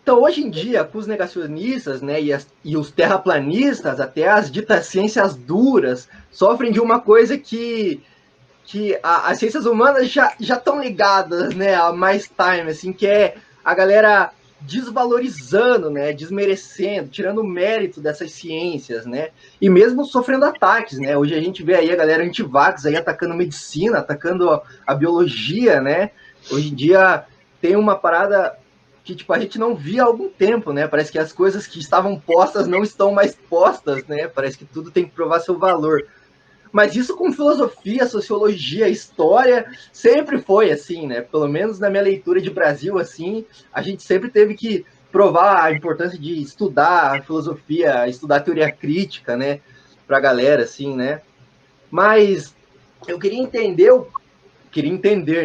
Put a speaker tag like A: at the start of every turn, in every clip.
A: Então, hoje em dia, com os negacionistas, né, e os terraplanistas, até as ditas ciências duras, sofrem de uma coisa que as ciências humanas já estão ligadas, né, há mais time, assim, que é a galera desvalorizando, né, desmerecendo, tirando o mérito dessas ciências, né, e mesmo sofrendo ataques, né. Hoje a gente vê aí a galera anti-vax aí atacando medicina, atacando a biologia, né. Hoje em dia tem uma parada que, tipo, a gente não via há algum tempo, né. Parece que as coisas que estavam postas não estão mais postas, né. Parece que tudo tem que provar seu valor. Mas isso com filosofia, sociologia, história, sempre foi assim, né? Pelo menos na minha leitura de Brasil, assim, a gente sempre teve que provar a importância de estudar filosofia, estudar teoria crítica, né? Pra galera, assim, né? Mas eu queria entender,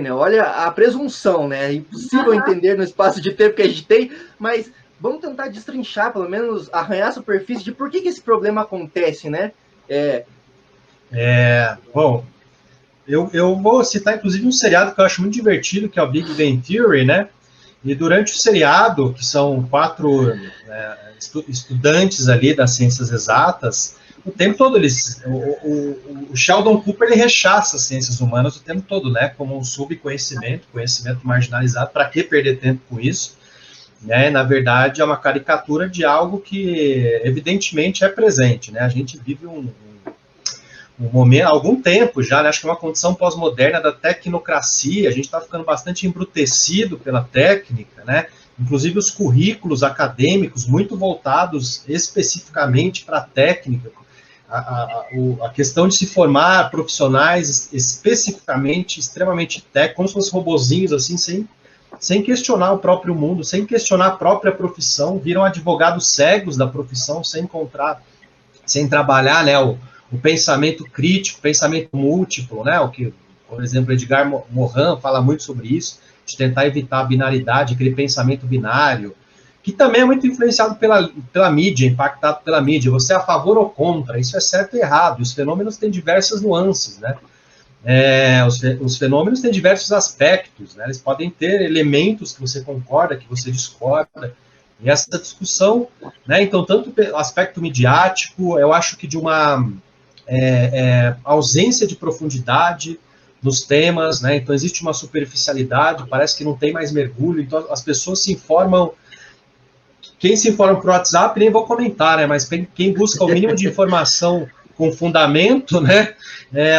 A: né? Olha a presunção, né? É impossível entender no espaço de tempo que a gente tem, mas vamos tentar destrinchar, pelo menos arranhar a superfície de por que esse problema acontece, né?
B: Bom, eu vou citar inclusive um seriado que eu acho muito divertido, que é o Big Bang Theory, né? E durante o seriado, que são 4 estudantes ali das ciências exatas, o tempo todo o Sheldon Cooper ele rechaça as ciências humanas o tempo todo, né? Como um subconhecimento, conhecimento marginalizado. Para que perder tempo com isso? Né? Na verdade, é uma caricatura de algo que evidentemente é presente, né? A gente vive um momento, há algum tempo já, né? Acho que é uma condição pós-moderna da tecnocracia, a gente está ficando bastante embrutecido pela técnica, né? Inclusive os currículos acadêmicos muito voltados especificamente para a técnica, a questão de se formar profissionais especificamente, extremamente técnicos, como se fossem robozinhos, assim, sem questionar o próprio mundo, sem questionar a própria profissão, viram advogados cegos da profissão, sem trabalhar, né, o pensamento crítico, pensamento múltiplo, né, o que, por exemplo, Edgar Morin fala muito sobre isso, de tentar evitar a binaridade, aquele pensamento binário, que também é muito influenciado pela mídia, impactado pela mídia. Você é a favor ou contra? Isso é certo e errado. Os fenômenos têm diversas nuances, né? Os fenômenos têm diversos aspectos, né? Eles podem ter elementos que você concorda, que você discorda, e essa discussão, né? Então, tanto o aspecto midiático, eu acho que de uma ausência de profundidade nos temas, né? Então existe uma superficialidade, parece que não tem mais mergulho, então as pessoas se informam. Quem se informa por WhatsApp, nem vou comentar, né? Mas quem busca o mínimo de informação com fundamento, né?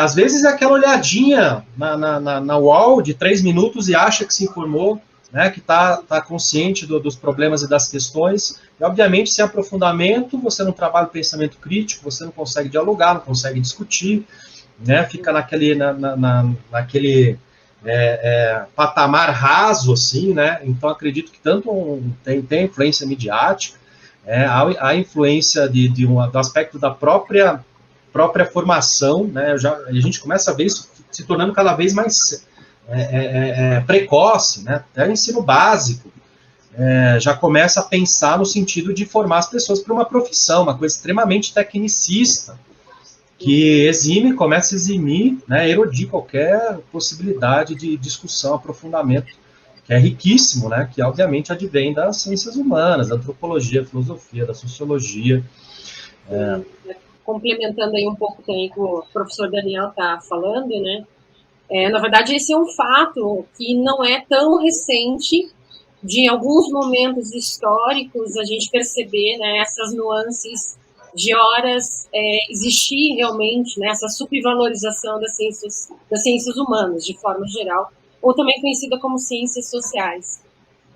B: Às vezes é aquela olhadinha na UOL de 3 minutos e acha que se informou, né? Que tá consciente dos problemas e das questões. E, obviamente, sem aprofundamento, você não trabalha o pensamento crítico, você não consegue dialogar, não consegue discutir, né? Fica naquele patamar raso, assim, né? Então, acredito que tanto tem influência midiática, a influência do aspecto da própria formação, né? A gente começa a ver isso se tornando cada vez mais precoce, né? Até o ensino básico já começa a pensar no sentido de formar as pessoas para uma profissão, uma coisa extremamente tecnicista, que começa a eximir, né, erodir qualquer possibilidade de discussão, aprofundamento, que é riquíssimo, né, que obviamente advém das ciências humanas, da antropologia, da filosofia, da sociologia.
C: Complementando aí um pouco também o que o professor Daniel está falando, né, na verdade esse é um fato que não é tão recente, de alguns momentos históricos a gente perceber, né, essas nuances de horas existir realmente, né, essa subvalorização das ciências humanas, de forma geral, ou também conhecida como ciências sociais.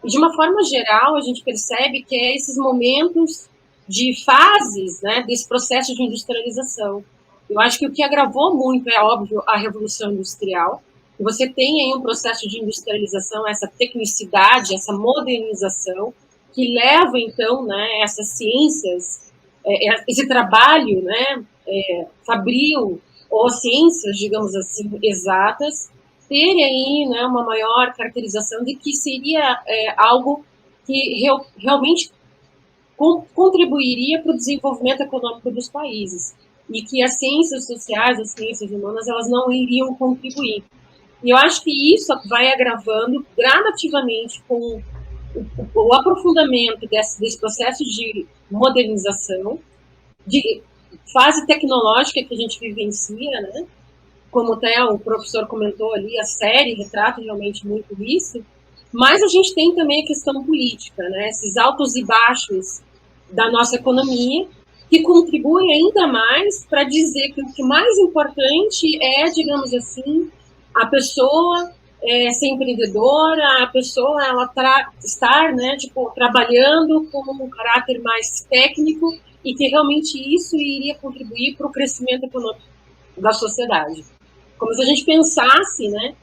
C: E de uma forma geral, a gente percebe que é esses momentos de fases, né, desse processo de industrialização. Eu acho que o que agravou muito é, óbvio, a Revolução Industrial. E você tem aí um processo de industrialização, essa tecnicidade, essa modernização, que leva, então, né, essas ciências, esse trabalho, né, fabril, ou ciências, digamos assim, exatas, ter aí, né, uma maior caracterização de que seria algo que realmente contribuiria para o desenvolvimento econômico dos países, e que as ciências sociais, as ciências humanas, elas não iriam contribuir. E eu acho que isso vai agravando gradativamente com o aprofundamento desse processo de modernização, de fase tecnológica que a gente vivencia, né? Como até o professor comentou ali, a série retrata realmente muito isso, mas a gente tem também a questão política, né? Esses altos e baixos da nossa economia, que contribuem ainda mais para dizer que o que mais importante é, digamos assim, a pessoa ser empreendedora, a pessoa ela estar, né, tipo, trabalhando com um caráter mais técnico e que realmente isso iria contribuir para o crescimento econômico da sociedade. Como se a gente pensasse, né,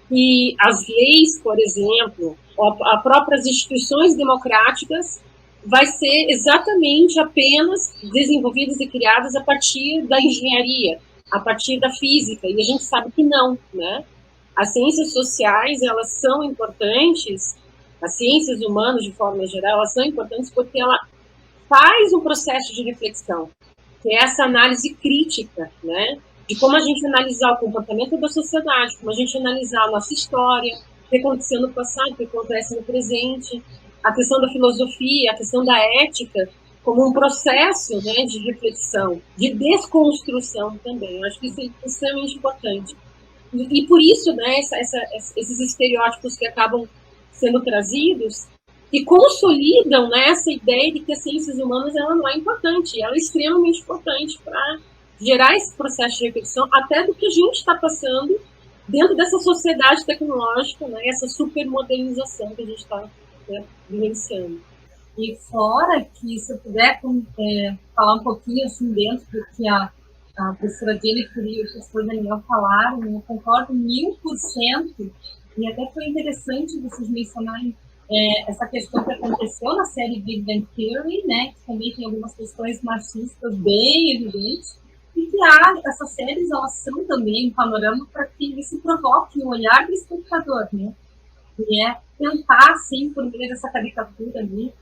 C: que as leis, por exemplo, as próprias instituições democráticas vai ser exatamente apenas desenvolvidas e criadas a partir da engenharia, a partir da física, e a gente sabe que não, né? As ciências sociais, elas são importantes, as ciências humanas, de forma geral, elas são importantes porque ela faz um processo de reflexão, que é essa análise crítica, né? De como a gente analisar o comportamento da sociedade, como a gente analisar a nossa história, o que aconteceu no passado, o que acontece no presente, a questão da filosofia, a questão da ética, como um processo, né, de reflexão, de desconstrução também. Eu acho que isso é extremamente importante. E por isso, né, esses estereótipos que acabam sendo trazidos e consolidam, né, essa ideia de que as ciências humanas ela não é importante, ela é extremamente importante para gerar esse processo de reflexão, até do que a gente está passando dentro dessa sociedade tecnológica, né, essa supermodernização que a gente está, né, vivenciando.
D: E fora que, se eu puder falar um pouquinho assim dentro do que a professora Jennifer e o professor Daniel falaram, eu concordo 1000%, e até foi interessante vocês mencionarem essa questão que aconteceu na série Big Bang Theory, né, que também tem algumas questões marxistas bem evidentes, e que essas séries, elas são também um panorama para que isso provoque o olhar do espectador, né, e tentar, assim, por meio dessa caricatura ali,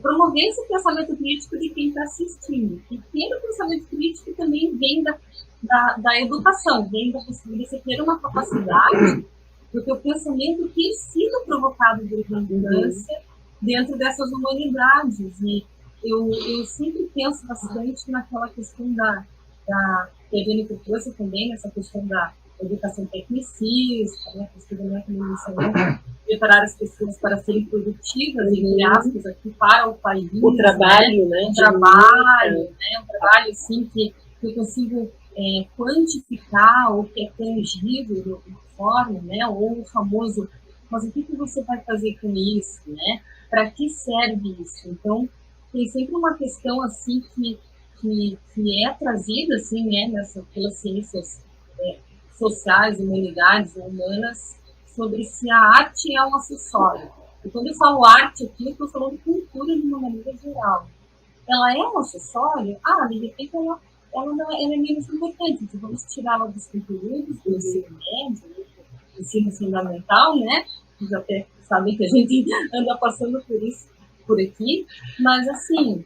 D: promover esse pensamento crítico de quem está assistindo. E ter o pensamento crítico também vem da educação, vem da possibilidade de você ter uma capacidade do teu pensamento ter sido provocado desde a infância dentro dessas humanidades. E eu sempre penso bastante naquela questão que a Jennifer trouxe também, nessa questão da educação tecnicista, né, que também mencionou, preparar as pessoas para serem produtivas, entre aspas, aqui para o país.
C: O trabalho, né?
D: Um trabalho, assim, que eu consigo quantificar o que é tangível de alguma forma, né? Ou o famoso, mas o que você vai fazer com isso, né? Para que serve isso? Então, tem sempre uma questão, assim, que é trazida, assim, né? Pelas ciências sociais, humanidades ou humanas, sobre se a arte é um acessório. E quando eu falo arte aqui, eu estou falando de cultura de uma maneira geral. Ela é um acessório? De repente ela é menos importante. Então vamos tirá-la dos conteúdos do ensino médio, do ensino fundamental, né? Vocês até sabem que a gente anda passando por isso por aqui. Mas, assim,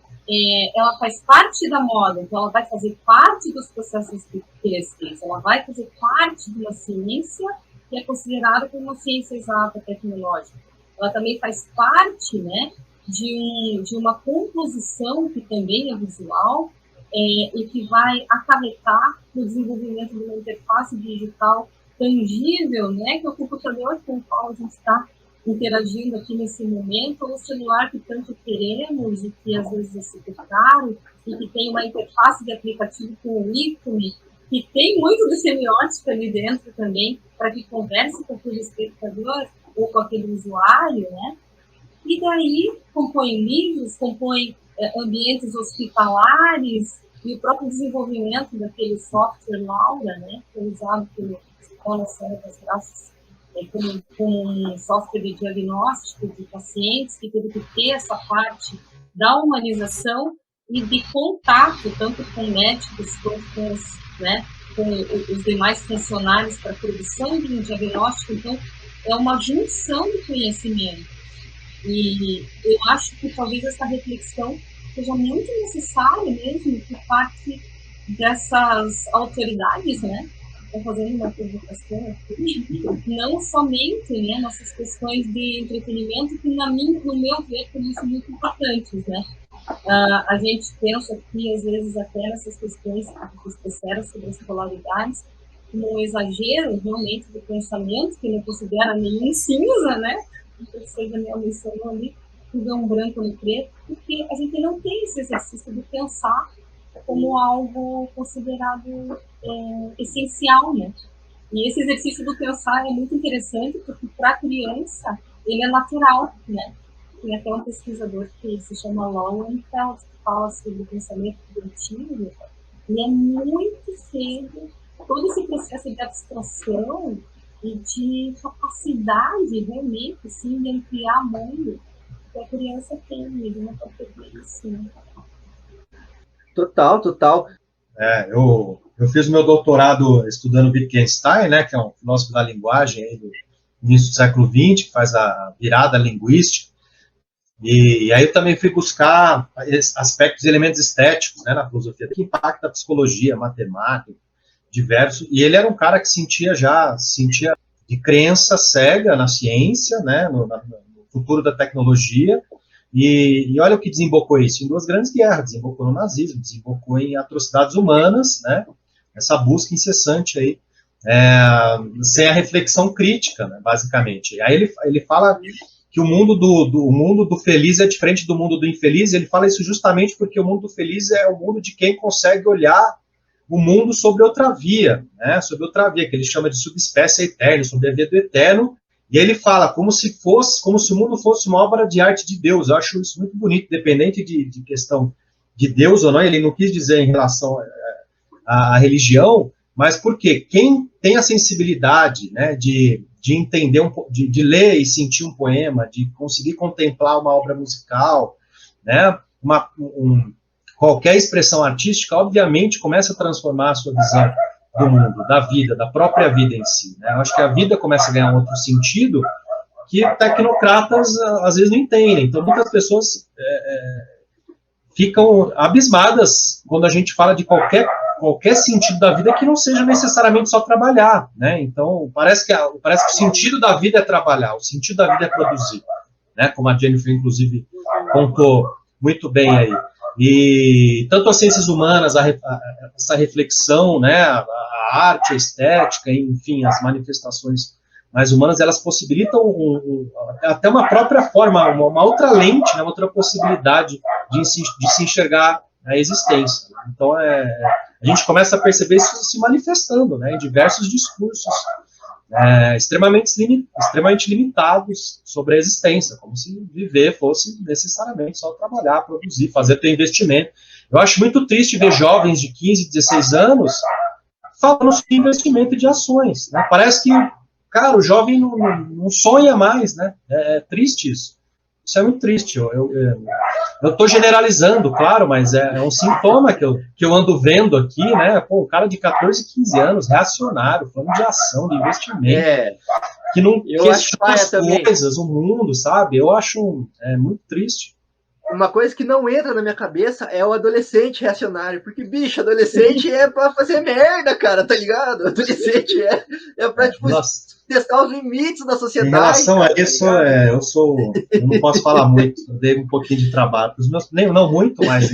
D: ela faz parte da moda, então ela vai fazer parte dos processos de pesquisa, ela vai fazer parte de uma ciência que é considerada como uma ciência exata tecnológica. Ela também faz parte, né, de uma composição que também é visual e que vai acarretar no desenvolvimento de uma interface digital tangível, né, que é o computador com o qual a gente está interagindo aqui nesse momento, ou o celular que tanto queremos e que às vezes é super caro, e que tem uma interface de aplicativo com o ícone, que tem muito de semiótica ali dentro também, para que converse com aquele espectador ou com aquele usuário, né? E daí compõe livros, compõe ambientes hospitalares, e o próprio desenvolvimento daquele software Laura, né, que é usado pelo Escola Serra das Graças, com um software de diagnóstico de pacientes, que teve que ter essa parte da humanização e de contato, tanto com médicos quanto com os demais funcionários para a produção de um diagnóstico. Então, é uma junção de conhecimento. E eu acho que talvez essa reflexão seja muito necessária mesmo por parte dessas autoridades, né? estou fazendo uma provocação aqui, não somente, né, nessas questões de entretenimento, que no meu ver, por isso, muito importantes, né? A gente pensa aqui, às vezes, até nessas questões que vocês disseram sobre as polaridades, como um exagero, realmente, do pensamento, que não considera nenhum cinza, né? O professor Daniel mencionou ali, tudo é um branco no preto, porque a gente não tem esse exercício de pensar como algo considerado essencial, né? E esse exercício do pensar é muito interessante, porque para a criança ele é natural, né? Tem até um pesquisador que se chama Lowenfeld, que fala sobre o pensamento criativo, e é muito cedo todo esse processo de abstração e de capacidade realmente, assim, de ampliar mundo que a criança tem, ele não pode perder isso, né?
A: Total, total.
B: Eu fiz meu doutorado estudando Wittgenstein, né, que é um filósofo da linguagem aí do início do século XX, que faz a virada linguística, e aí eu também fui buscar aspectos, elementos estéticos, né, na filosofia, que impacta a psicologia, a matemática, diversos, e ele era um cara que sentia de crença cega na ciência, né, no futuro da tecnologia, e olha o que desembocou isso, em 2 grandes guerras, desembocou no nazismo, desembocou em atrocidades humanas, né, essa busca incessante aí, sem a reflexão crítica, né, basicamente. Aí ele fala que o mundo do feliz é diferente do mundo do infeliz, e ele fala isso justamente porque o mundo do feliz é o mundo de quem consegue olhar o mundo sobre outra via, né, sobre outra via, que ele chama de subespécie eterna, sobre a via do eterno. E ele fala como se o mundo fosse uma obra de arte de Deus. Eu acho isso muito bonito, independente de questão de Deus ou não. Ele não quis dizer em relação à religião, mas porque quem tem a sensibilidade, né, de entender, de ler e sentir um poema, de conseguir contemplar uma obra musical, né, qualquer expressão artística, obviamente, começa a transformar a sua visão do mundo, da vida, da própria vida em si, né? Eu acho que a vida começa a ganhar um outro sentido que tecnocratas às vezes não entendem. Então, muitas pessoas ficam abismadas quando a gente fala de qualquer sentido da vida que não seja necessariamente só trabalhar, né? Então, parece que o sentido da vida é trabalhar, o sentido da vida é produzir, né? Como a Jennifer, inclusive, contou muito bem aí. E tanto as ciências humanas, essa reflexão, né, a arte, a estética, enfim, as manifestações mais humanas, elas possibilitam até uma própria forma, uma outra lente, né, outra possibilidade de se enxergar a existência. Então, a gente começa a perceber isso se manifestando, né, em diversos discursos extremamente limitados sobre a existência, como se viver fosse necessariamente só trabalhar, produzir, fazer teu investimento. Eu acho muito triste ver jovens de 15, 16 anos falando sobre investimento de ações, né? Parece que, cara, o jovem não sonha mais, né? É triste isso. Isso é muito triste. Eu estou generalizando, claro, mas é um sintoma que eu ando vendo aqui, né? Pô, um cara de 14, 15 anos, reacionário, falando de ação, de investimento, que não questiona as coisas, o mundo, sabe? Eu acho muito triste.
A: Uma coisa que não entra na minha cabeça é o adolescente reacionário, porque, bicho, adolescente é pra fazer merda, cara, tá ligado? Adolescente é pra, tipo, testar os limites da sociedade.
B: Em relação a isso, eu não posso falar muito, eu dei um pouquinho de trabalho para os meus, não muito, mas